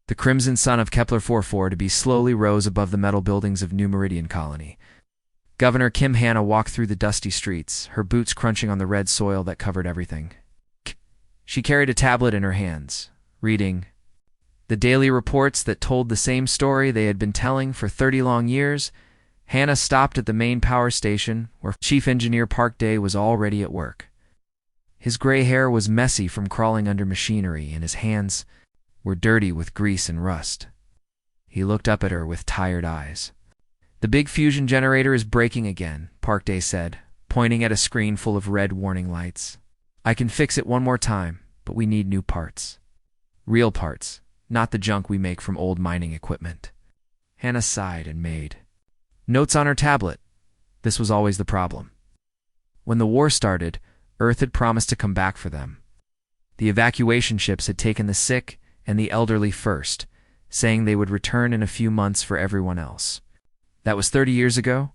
The crimson sun of Kepler 44 slowly rose above the metal buildings of New Meridian Colony. Governor Kim Hanna walked through the dusty streets, her boots crunching on the red soil that covered everything. She carried a tablet in her hands, reading the daily reports that told the same story they had been telling for 30 long years. Hanna stopped at the main power station, where Chief Engineer Park Day was already at work. His gray hair was messy from crawling under machinery, and his hands were dirty with grease and rust. He looked up at her with tired eyes. "The big fusion generator is breaking again," Park Day said, pointing at a screen full of red warning lights. "I can fix it one more time, but we need new parts. Real parts, not the junk we make from old mining equipment." Hanna sighed and made notes on her tablet. This was always the problem. When the war started, Earth had promised to come back for them. The evacuation ships had taken the sick and the elderly first, saying they would return in a few months for everyone else. That was 30 years ago.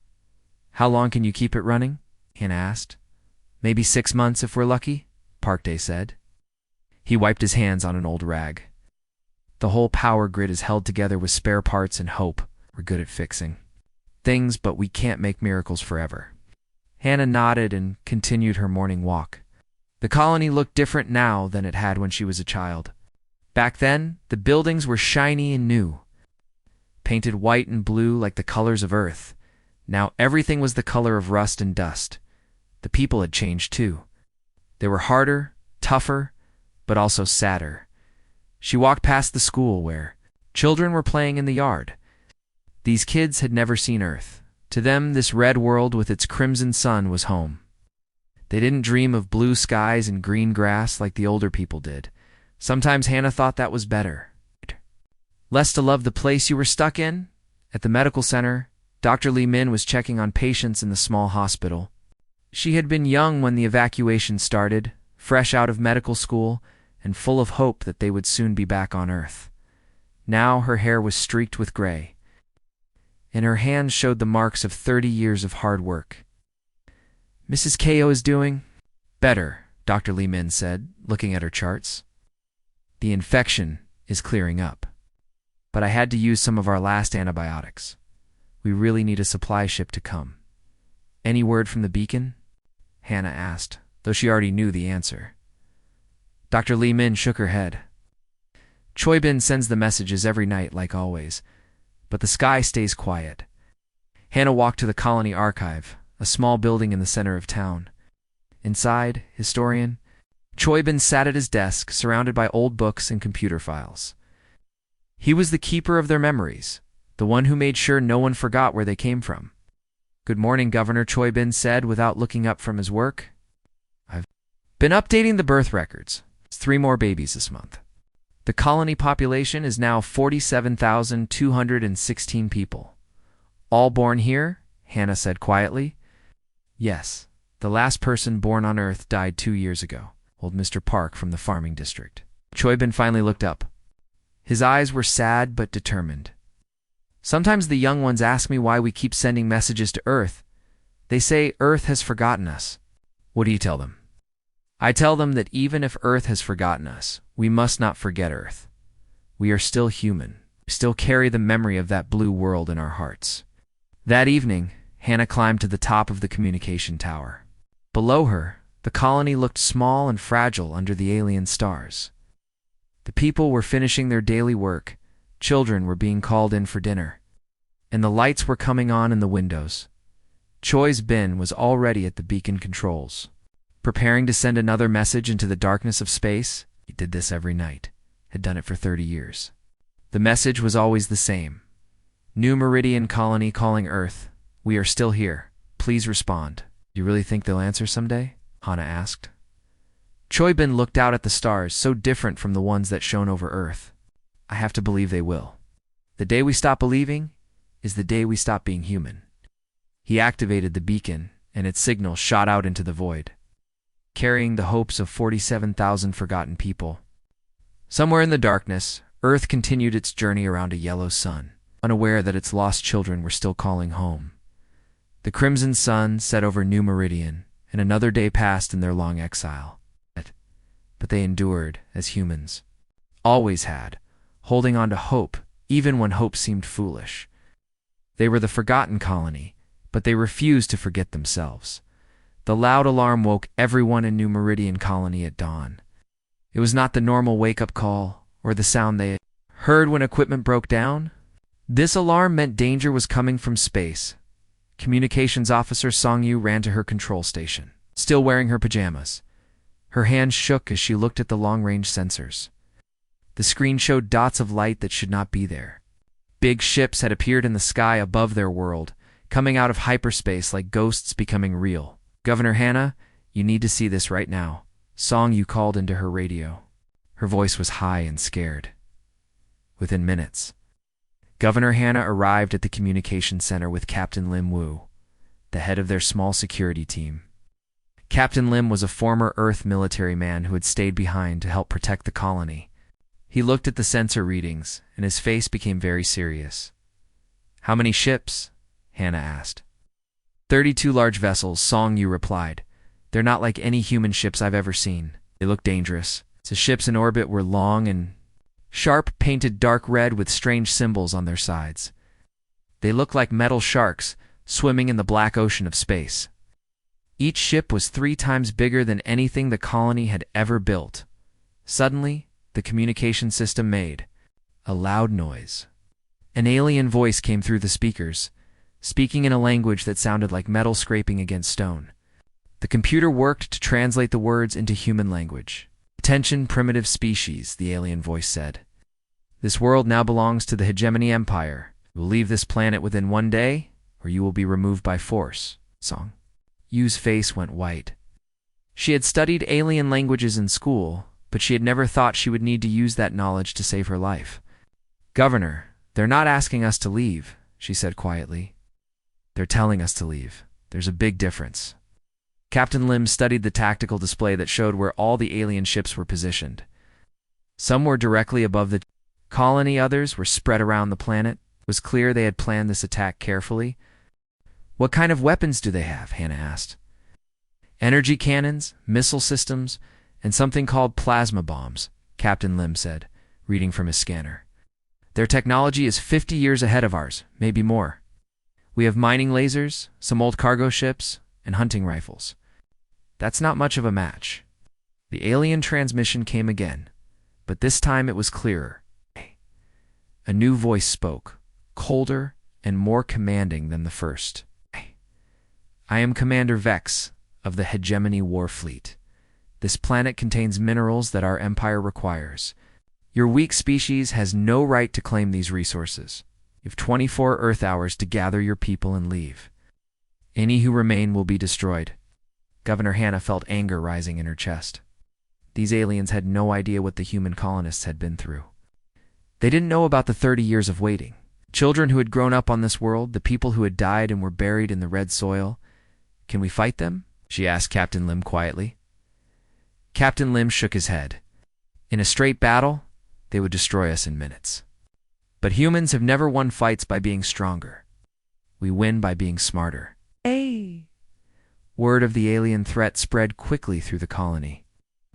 "How long can you keep it running?" Hanna asked. "Maybe 6 months if we're lucky," Park Day said. He wiped his hands on an old rag. "The whole power grid is held together with spare parts and hope. We're good at fixing things, but we can't make miracles forever." Hanna nodded and continued her morning walk. The colony looked different now than it had when she was a child. Back then, the buildings were shiny and new, painted white and blue like the colors of Earth. Now everything was the color of rust and dust. The people had changed too. They were harder, tougher, but also sadder. She walked past the school where children were playing in the yard. These kids had never seen Earth. To them, this red world with its crimson sun was home. They didn't dream of blue skies and green grass like the older people did. Sometimes Hanna thought that was better. Less to love the place you were stuck in? At the medical center, Dr. Lee Min was checking on patients in the small hospital. She had been young when the evacuation started, fresh out of medical school, and full of hope that they would soon be back on Earth. Now her hair was streaked with gray, and her hands showed the marks of 30 years of hard work. "Mrs. Ko is doing better," Dr. Lee Min said, looking at her charts. "The infection is clearing up. But I had to use some of our last antibiotics. We really need a supply ship to come." "Any word from the beacon?" Hanna asked, though she already knew the answer. Dr. Lee Min shook her head. "Choi Bin sends the messages every night like always, but the sky stays quiet." Hanna walked to the colony archive, a small building in the center of town. Inside, historian Choi Bin sat at his desk, surrounded by old books and computer files. He was the keeper of their memories, the one who made sure no one forgot where they came from. "Good morning, Governor," Choi Bin said without looking up from his work. "I've been updating the birth records. It's 3 more babies this month. The colony population is now 47,216 people. All born here?" Hanna said quietly. "Yes. The last person born on Earth died 2 years ago, old Mr. Park from the farming district." Choi Bin finally looked up. His eyes were sad but determined. "Sometimes the young ones ask me why we keep sending messages to Earth. They say Earth has forgotten us." "What do you tell them?" "I tell them that even if Earth has forgotten us, we must not forget Earth. We are still human. We still carry the memory of that blue world in our hearts." That evening, Hanna climbed to the top of the communication tower. Below her, the colony looked small and fragile under the alien stars. The people were finishing their daily work, children were being called in for dinner, and the lights were coming on in the windows. Choi Bin was already at the beacon controls, preparing to send another message into the darkness of space. He did this every night, had done it for 30 years. The message was always the same. "New Meridian Colony calling Earth. We are still here. Please respond." "Do you really think they'll answer someday?" Hanna asked. Choi Bin looked out at the stars, so different from the ones that shone over Earth. "I have to believe they will. The day we stop believing is the day we stop being human." He activated the beacon, and its signal shot out into the void, carrying the hopes of 47,000 forgotten people. Somewhere in the darkness, Earth continued its journey around a yellow sun, unaware that its lost children were still calling home. The crimson sun set over New Meridian, and another day passed in their long exile. But they endured as humans always had, holding on to hope, even when hope seemed foolish. They were the forgotten colony, but they refused to forget themselves. The loud alarm woke everyone in New Meridian Colony at dawn. It was not the normal wake-up call or the sound they heard when equipment broke down. This alarm meant danger was coming from space. Communications officer Song Yu ran to her control station, still wearing her pajamas. Her hands shook as she looked at the long-range sensors. The screen showed dots of light that should not be there. Big ships had appeared in the sky above their world, coming out of hyperspace like ghosts becoming real. "Governor Hannah, you need to see this right now," Song Yu called into her radio. Her voice was high and scared. Within minutes, Governor Hannah arrived at the communication center with Captain Lim Wu, the head of their small security team. Captain Lim was a former Earth military man who had stayed behind to help protect the colony. He looked at the sensor readings, and his face became very serious. "How many ships?" Hannah asked. 32 large vessels," Song Yu replied. "They're not like any human ships I've ever seen. They look dangerous." The ships in orbit were long and sharp, painted dark red with strange symbols on their sides. They looked like metal sharks swimming in the black ocean of space. Each ship was 3 times bigger than anything the colony had ever built. Suddenly, the communication system made a loud noise. An alien voice came through the speakers, speaking in a language that sounded like metal scraping against stone. The computer worked to translate the words into human language. "Attention, primitive species," the alien voice said. "This world now belongs to the Hegemony Empire. You will leave this planet within 1 day, or you will be removed by force." Song Yu's face went white. She had studied alien languages in school, but she had never thought she would need to use that knowledge to save her life. "Governor, they're not asking us to leave," she said quietly. "They're telling us to leave. There's a big difference." Captain Lim studied the tactical display that showed where all the alien ships were positioned. Some were directly above the colony, others were spread around the planet. It was clear they had planned this attack carefully. "What kind of weapons do they have?" Hannah asked. "Energy cannons, missile systems, and something called plasma bombs," Captain Lim said, reading from his scanner. "Their technology is 50 years ahead of ours, maybe more. We have mining lasers, some old cargo ships, and hunting rifles. That's not much of a match." The alien transmission came again, but this time it was clearer. A new voice spoke, colder and more commanding than the first. "I am Commander Vex of the Hegemony War Fleet. This planet contains minerals that our empire requires. Your weak species has no right to claim these resources. You have 24 Earth hours to gather your people and leave. Any who remain will be destroyed." Governor Hannah felt anger rising in her chest. These aliens had no idea what the human colonists had been through. They didn't know about the 30 years of waiting. Children who had grown up on this world, the people who had died and were buried in the red soil. "Can we fight them?" she asked Captain Lim quietly. Captain Lim shook his head. "In a straight battle, they would destroy us in minutes. But humans have never won fights by being stronger. We win by being smarter." Word of the alien threat spread quickly through the colony.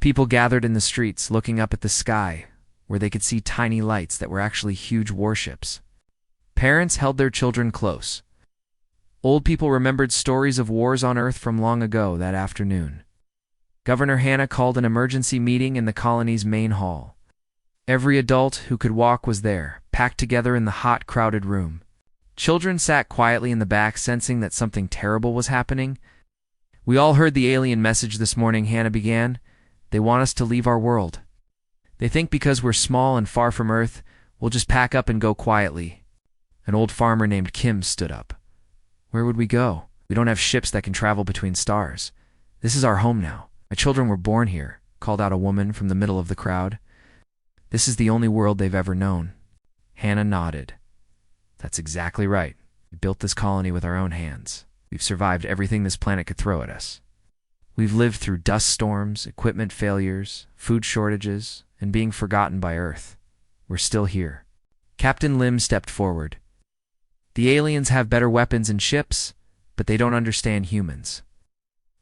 People gathered in the streets, looking up at the sky, where they could see tiny lights that were actually huge warships. Parents held their children close. Old people remembered stories of wars on Earth from long ago that afternoon. Governor Hannah called an emergency meeting in the colony's main hall. Every adult who could walk was there, packed together in the hot, crowded room. Children sat quietly in the back, sensing that something terrible was happening. "We all heard the alien message this morning," Hannah began. "They want us to leave our world. They think because we're small and far from Earth, we'll just pack up and go quietly." An old farmer named Kim stood up. "Where would we go? We don't have ships that can travel between stars. This is our home now. My children were born here," called out a woman from the middle of the crowd. "This is the only world they've ever known." Hannah nodded. "That's exactly right. We built this colony with our own hands. We've survived everything this planet could throw at us. We've lived through dust storms, equipment failures, food shortages, and being forgotten by Earth. We're still here." Captain Lim stepped forward. "The aliens have better weapons and ships, but they don't understand humans.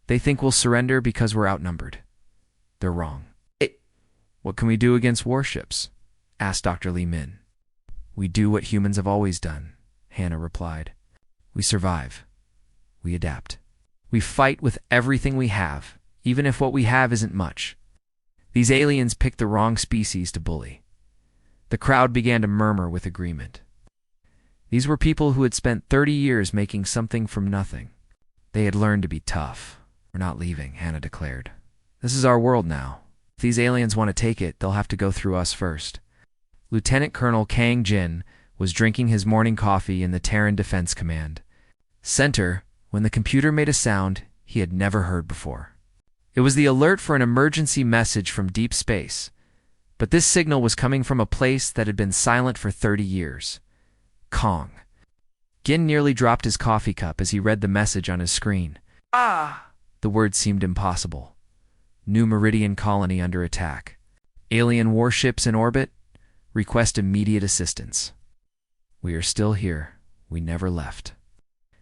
They think we'll surrender because we're outnumbered. They're wrong." "What can we do against warships?" asked Dr. Li Min. We do what humans have always done, Hannah replied. We survive. We adapt. We fight with everything we have, even if what we have isn't much. These aliens picked the wrong species to bully. The crowd began to murmur with agreement. These were people who had spent 30 years making something from nothing. They had learned to be tough. We're not leaving, Hannah declared. This is our world now. If these aliens want to take it, they'll have to go through us first. Lieutenant Colonel Kang Jin was drinking his morning coffee in the Terran Defense Command Center when the computer made a sound he had never heard before. It was the alert for an emergency message from deep space, but this signal was coming from a place that had been silent for 30 years. Kong. Gin nearly dropped his coffee cup as he read the message on his screen. Ah! The word seemed impossible. New Meridian colony under attack. Alien warships in orbit. Request immediate assistance. We are still here. We never left.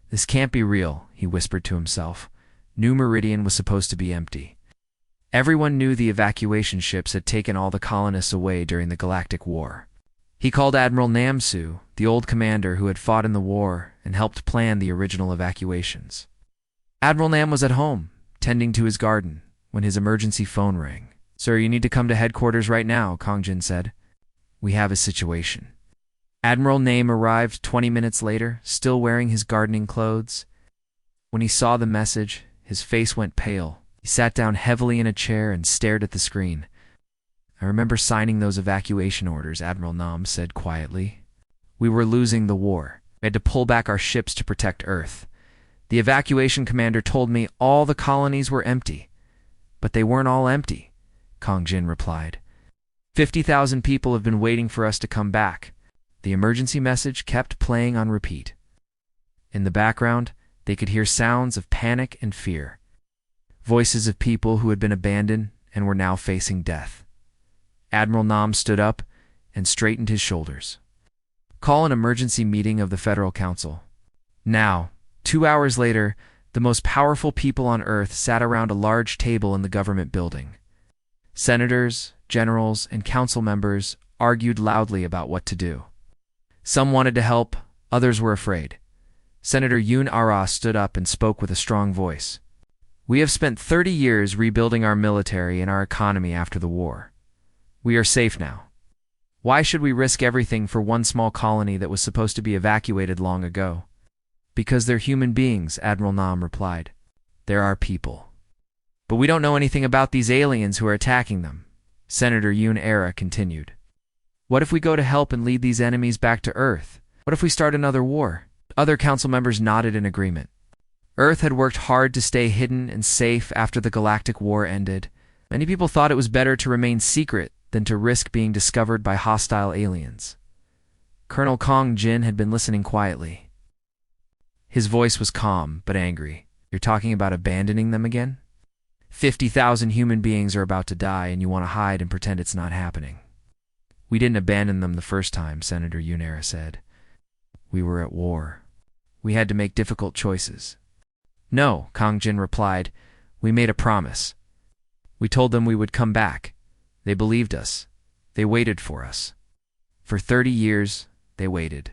This can't be real, he whispered to himself. New Meridian was supposed to be empty. Everyone knew the evacuation ships had taken all the colonists away during the Galactic War. He called Admiral Namsu, the old commander who had fought in the war and helped plan the original evacuations. Admiral Nam was at home, tending to his garden, when his emergency phone rang. Sir, you need to come to headquarters right now, Kong Jin said. We have a situation. Admiral Nam arrived 20 minutes later, still wearing his gardening clothes. When he saw the message, his face went pale. He sat down heavily in a chair and stared at the screen. I remember signing those evacuation orders, Admiral Nam said quietly. We were losing the war. We had to pull back our ships to protect Earth. The evacuation commander told me all the colonies were empty. But they weren't all empty, Kong Jin replied. 50,000 people have been waiting for us to come back. The emergency message kept playing on repeat. In the background, they could hear sounds of panic and fear. Voices of people who had been abandoned and were now facing death. Admiral Nam stood up and straightened his shoulders. Call an emergency meeting of the Federal Council. Now, 2 hours later, the most powerful people on Earth sat around a large table in the government building. Senators, generals, and council members argued loudly about what to do. Some wanted to help, others were afraid. Senator Yoon Ara stood up and spoke with a strong voice. We have spent 30 years rebuilding our military and our economy after the war. We are safe now. Why should we risk everything for one small colony that was supposed to be evacuated long ago? Because they're human beings, Admiral Nam replied. They're our people. But we don't know anything about these aliens who are attacking them, Senator Yoon Ara continued. What if we go to help and lead these enemies back to Earth? What if we start another war? Other council members nodded in agreement. Earth had worked hard to stay hidden and safe after the Galactic War ended. Many people thought it was better to remain secret than to risk being discovered by hostile aliens. Colonel Kong Jin had been listening quietly. His voice was calm but angry. You're talking about abandoning them again? 50,000 human beings are about to die and you want to hide and pretend it's not happening. We didn't abandon them the first time, Senator Yunera said. We were at war. We had to make difficult choices. No, Kong Jin replied. We made a promise. We told them we would come back. They believed us. They waited for us. For 30 years, they waited.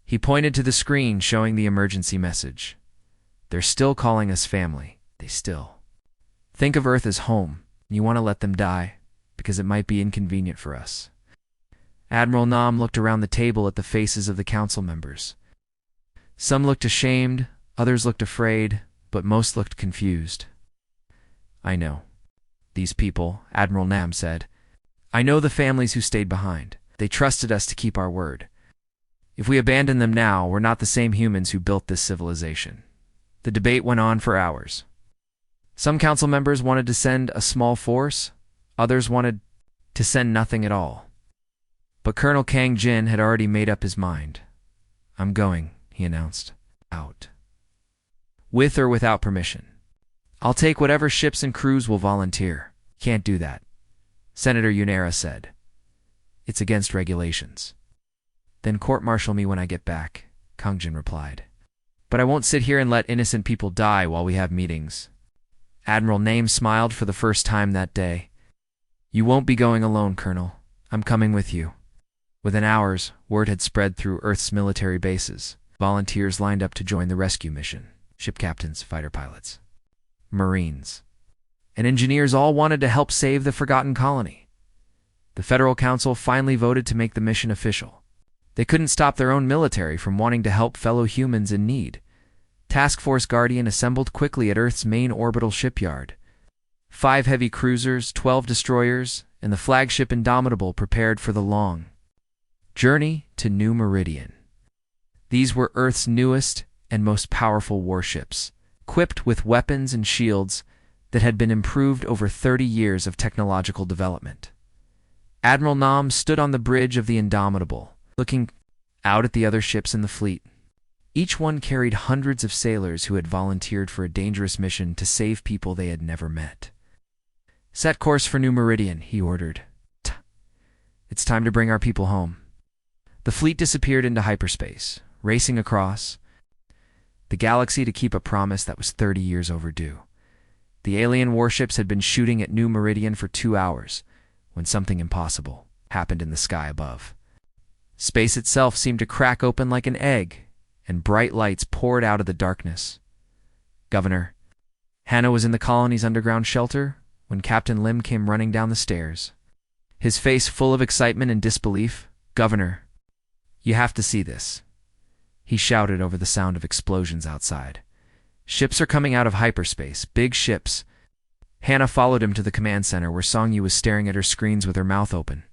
He pointed to the screen showing the emergency message. They're still calling us family. They still. Think of Earth as home. You want to let them die because it might be inconvenient for us. Admiral Nam looked around the table at the faces of the council members. Some looked ashamed, others looked afraid, but most looked confused. I know. These people, Admiral Nam said. I know the families who stayed behind. They trusted us to keep our word. If we abandon them now, we're not the same humans who built this civilization. The debate went on for hours. Some council members wanted to send a small force, others wanted to send nothing at all. But Colonel Kang Jin had already made up his mind. I'm going, he announced. Out. With or without permission. I'll take whatever ships and crews will volunteer. Can't do that, Senator Yunera said. It's against regulations. Then court-martial me when I get back, Kang Jin replied. But I won't sit here and let innocent people die while we have meetings. Admiral Name smiled for the first time that day. You won't be going alone, Colonel. I'm coming with you. Within hours, word had spread through Earth's military bases. Volunteers lined up to join the rescue mission. Ship captains, fighter pilots, Marines, and engineers all wanted to help save the forgotten colony. The Federal Council finally voted to make the mission official. They couldn't stop their own military from wanting to help fellow humans in need. Task Force Guardian assembled quickly at Earth's main orbital shipyard. 5 heavy cruisers, 12 destroyers, and the flagship Indomitable prepared for the long journey to New Meridian. These were Earth's newest and most powerful warships, equipped with weapons and shields that had been improved over 30 years of technological development. Admiral Nam stood on the bridge of the Indomitable, looking out at the other ships in the fleet. Each one carried hundreds of sailors who had volunteered for a dangerous mission to save people they had never met. "Set course for New Meridian," he ordered. "It's time to bring our people home." The fleet disappeared into hyperspace, racing across the galaxy to keep a promise that was 30 years overdue. The alien warships had been shooting at New Meridian for 2 hours when something impossible happened in the sky above. Space itself seemed to crack open like an egg, and bright lights poured out of the darkness. Governor Hannah was in the colony's underground shelter when Captain Lim came running down the stairs, his face full of excitement and disbelief. "Governor, you have to see this," he shouted over the sound of explosions outside. "Ships are coming out of hyperspace, big ships." Hannah followed him to the command center where Song-Yu was staring at her screens with her mouth open.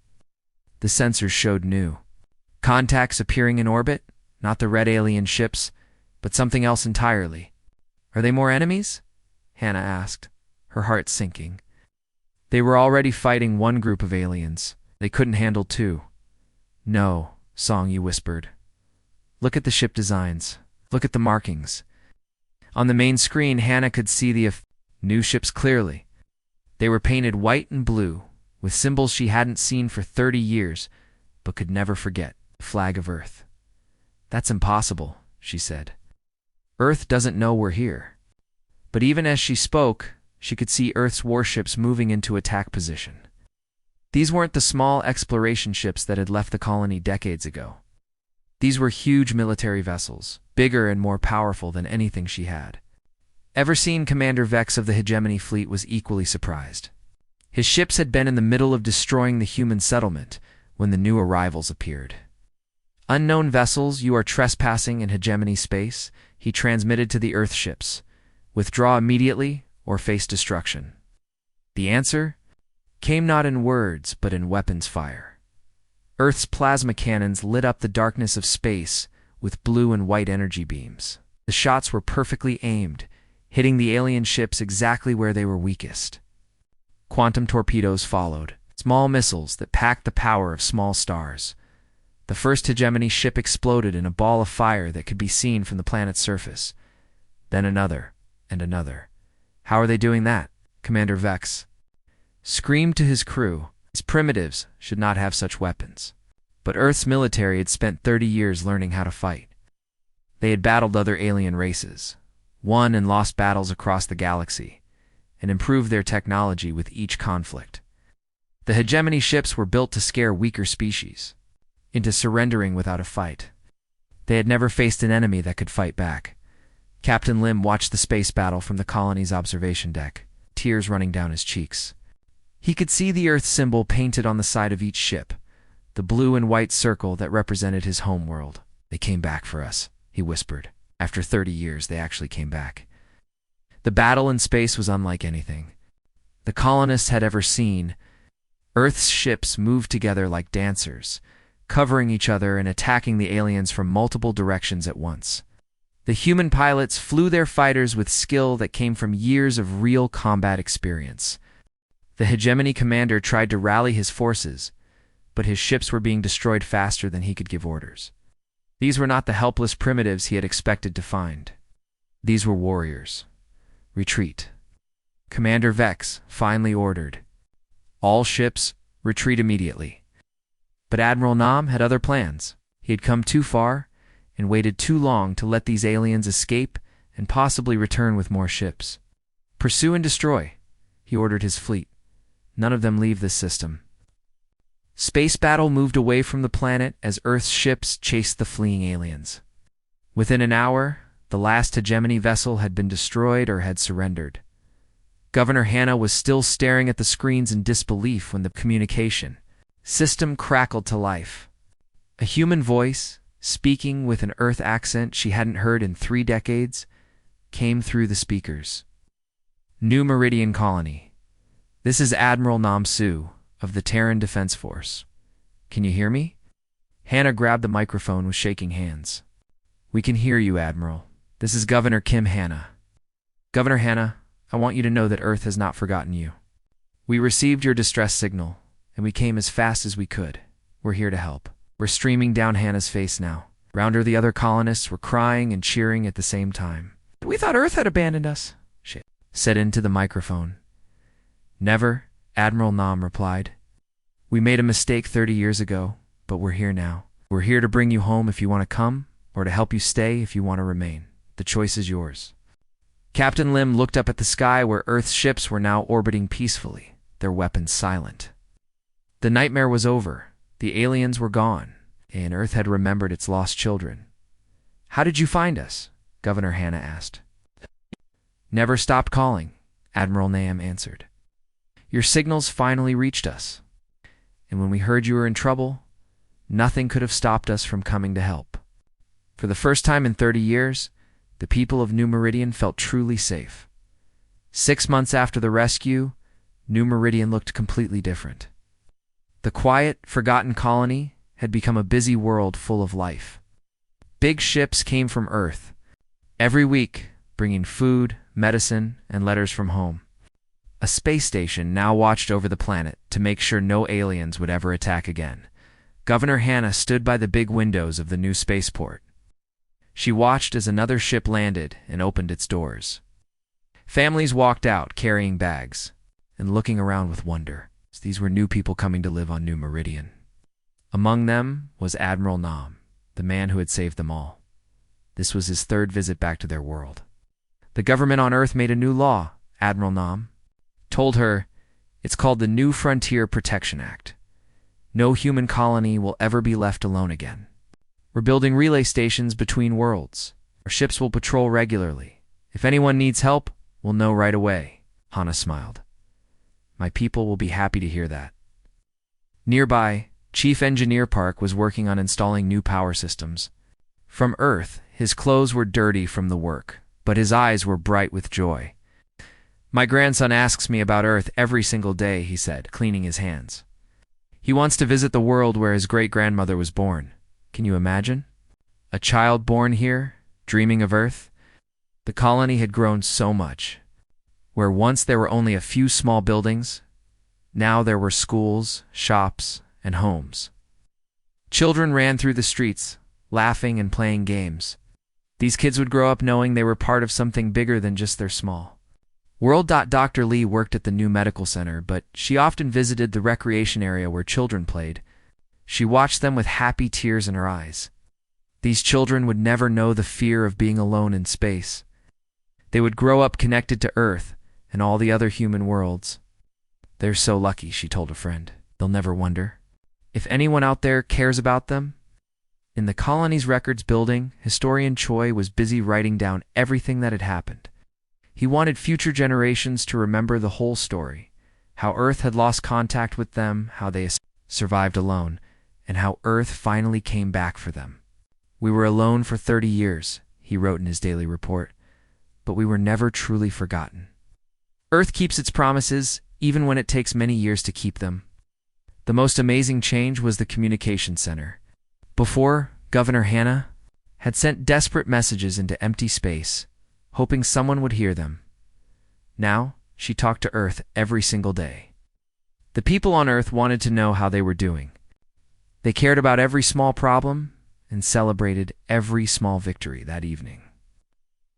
The sensors showed new contacts appearing in orbit, not the red alien ships, but something else entirely. "Are they more enemies?" Hannah asked, her heart sinking. They were already fighting one group of aliens. They couldn't handle 2. "No," Song-Yu whispered. "Look at the ship designs. Look at the markings." On the main screen, Hannah could see the new ships clearly. They were painted white and blue, with symbols she hadn't seen for 30 years, but could never forget: the flag of Earth. "That's impossible," she said. "Earth doesn't know we're here." But even as she spoke, she could see Earth's warships moving into attack position. These weren't the small exploration ships that had left the colony decades ago. These were huge military vessels, bigger and more powerful than anything she had ever seen. Commander Vex of the Hegemony Fleet was equally surprised. His ships had been in the middle of destroying the human settlement when the new arrivals appeared. "Unknown vessels, you are trespassing in Hegemony space," he transmitted to the Earth ships. "Withdraw immediately or face destruction." The answer came not in words, but in weapons fire. Earth's plasma cannons lit up the darkness of space with blue and white energy beams. The shots were perfectly aimed, hitting the alien ships exactly where they were weakest. Quantum torpedoes followed, small missiles that packed the power of small stars. The first Hegemony ship exploded in a ball of fire that could be seen from the planet's surface. Then another, and another. "How are they doing that?" Commander Vex screamed to his crew. These primitives should not have such weapons. But Earth's military had spent 30 years learning how to fight. They had battled other alien races, won and lost battles across the galaxy, and improved their technology with each conflict. The Hegemony ships were built to scare weaker species into surrendering without a fight. They had never faced an enemy that could fight back. Captain Lim watched the space battle from the colony's observation deck, tears running down his cheeks. He could see the Earth symbol painted on the side of each ship, the blue and white circle that represented his home world. "They came back for us," he whispered. "After 30 years, they actually came back." The battle in space was unlike anything the colonists had ever seen. Earth's ships moved together like dancers, covering each other and attacking the aliens from multiple directions at once. The human pilots flew their fighters with skill that came from years of real combat experience. The Hegemony commander tried to rally his forces, but his ships were being destroyed faster than he could give orders. These were not the helpless primitives he had expected to find. These were warriors. "Retreat." Commander Vex finally ordered. "All ships, retreat immediately." But Admiral Nam had other plans. He had come too far and waited too long to let these aliens escape and possibly return with more ships. "Pursue and destroy," he ordered his fleet. "None of them leave this system." Space battle moved away from the planet as Earth's ships chased the fleeing aliens. Within an hour, the last hegemony vessel had been destroyed or had surrendered. Governor Hannah was still staring at the screens in disbelief when the communication system crackled to life. A human voice, speaking with an Earth accent she hadn't heard in 3 decades, came through the speakers. New Meridian Colony. This is Admiral Nam Su of the Terran Defense Force. Can you hear me? Hannah grabbed the microphone with shaking hands. We can hear you, Admiral. This is Governor Kim Hannah. Governor Hannah, I want you to know that Earth has not forgotten you. We received your distress signal, and we came as fast as we could. We're here to help. We're streaming down Hannah's face now. Around her, the other colonists were crying and cheering at the same time. We thought Earth had abandoned us, she said into the microphone. Never, Admiral Nam replied. We made a mistake 30 years ago, but we're here now. We're here to bring you home if you want to come, or to help you stay if you want to remain. The choice is yours. Captain Lim looked up at the sky where Earth's ships were now orbiting peacefully, their weapons silent. The nightmare was over. The aliens were gone, and Earth had remembered its lost children. How did you find us? Governor Hannah asked. Never stopped calling, Admiral Nam answered. Your signals finally reached us, and when we heard you were in trouble, nothing could have stopped us from coming to help. For the first time in 30 years, the people of New Meridian felt truly safe. 6 months after the rescue, New Meridian looked completely different. The quiet, forgotten colony had become a busy world full of life. Big ships came from Earth, every week bringing food, medicine, and letters from home. A space station now watched over the planet to make sure no aliens would ever attack again. Governor Hannah stood by the big windows of the new spaceport. She watched as another ship landed and opened its doors. Families walked out carrying bags and looking around with wonder. These were new people coming to live on New Meridian. Among them was Admiral Nam, the man who had saved them all. This was his 3rd visit back to their world. The government on Earth made a new law, Admiral Nam told her. It's called the New Frontier Protection Act. No human colony will ever be left alone again. We're building relay stations between worlds. Our ships will patrol regularly. If anyone needs help, we'll know right away. Hannah smiled. My people will be happy to hear that. Nearby, Chief Engineer Park was working on installing new power systems. From Earth, his clothes were dirty from the work, but his eyes were bright with joy. My grandson asks me about Earth every single day, he said, cleaning his hands. He wants to visit the world where his great-grandmother was born. Can you imagine? A child born here, dreaming of Earth? The colony had grown so much. Where once there were only a few small buildings, now there were schools, shops, and homes. Children ran through the streets, laughing and playing games. These kids would grow up knowing they were part of something bigger than just their small world. Dr. Lee worked at the new medical center, but she often visited the recreation area where children played. She watched them with happy tears in her eyes. These children would never know the fear of being alone in space. They would grow up connected to Earth and all the other human worlds. They're so lucky, she told a friend. They'll never wonder if anyone out there cares about them. In the colony's records building, historian Choi was busy writing down everything that had happened. He wanted future generations to remember the whole story, how Earth had lost contact with them, how they survived alone, and how Earth finally came back for them. We were alone for 30 years, he wrote in his daily report, but we were never truly forgotten. Earth keeps its promises, even when it takes many years to keep them. The most amazing change was the communication center. Before, Governor Hannah had sent desperate messages into empty space, hoping someone would hear them. Now, she talked to Earth every single day. The people on Earth wanted to know how they were doing. They cared about every small problem and celebrated every small victory that evening.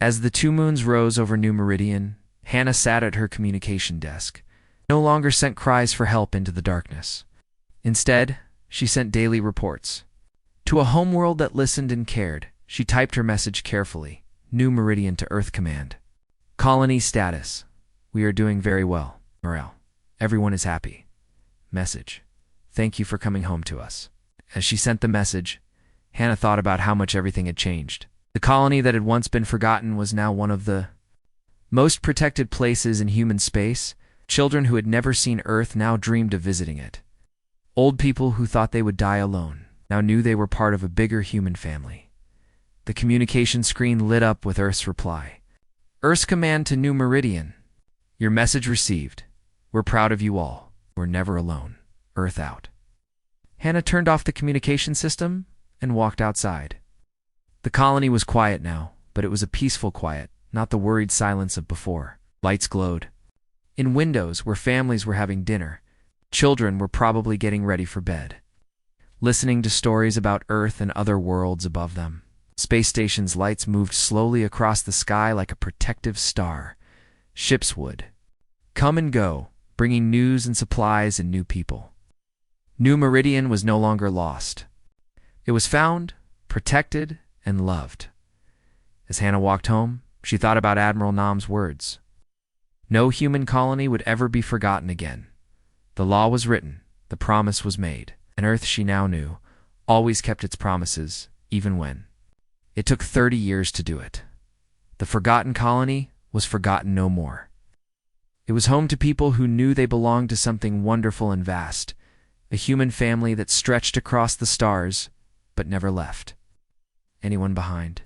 As the 2 moons rose over New Meridian, Hannah sat at her communication desk, no longer sent cries for help into the darkness. Instead, she sent daily reports. To a homeworld that listened and cared, she typed her message carefully. New Meridian to Earth Command. Colony status. We are doing very well. Morale. Everyone is happy. Message. Thank you for coming home to us." As she sent the message, Hannah thought about how much everything had changed. The colony that had once been forgotten was now one of the most protected places in human space. Children who had never seen Earth now dreamed of visiting it. Old people who thought they would die alone now knew they were part of a bigger human family. The communication screen lit up with Earth's reply. Earth's command to New Meridian. Your message received. We're proud of you all. We're never alone. Earth out. Hannah turned off the communication system and walked outside. The colony was quiet now, but it was a peaceful quiet, not the worried silence of before. Lights glowed. In windows where families were having dinner, children were probably getting ready for bed, listening to stories about Earth and other worlds above them. Space station's lights moved slowly across the sky like a protective star. Ships would come and go, bringing news and supplies and new people. New Meridian was no longer lost. It was found, protected, and loved. As Hannah walked home, she thought about Admiral Nam's words. No human colony would ever be forgotten again. The law was written, the promise was made, and Earth, she now knew, always kept its promises, even when it took 30 years to do it. The forgotten colony was forgotten no more. It was home to people who knew they belonged to something wonderful and vast, a human family that stretched across the stars, but never left anyone behind.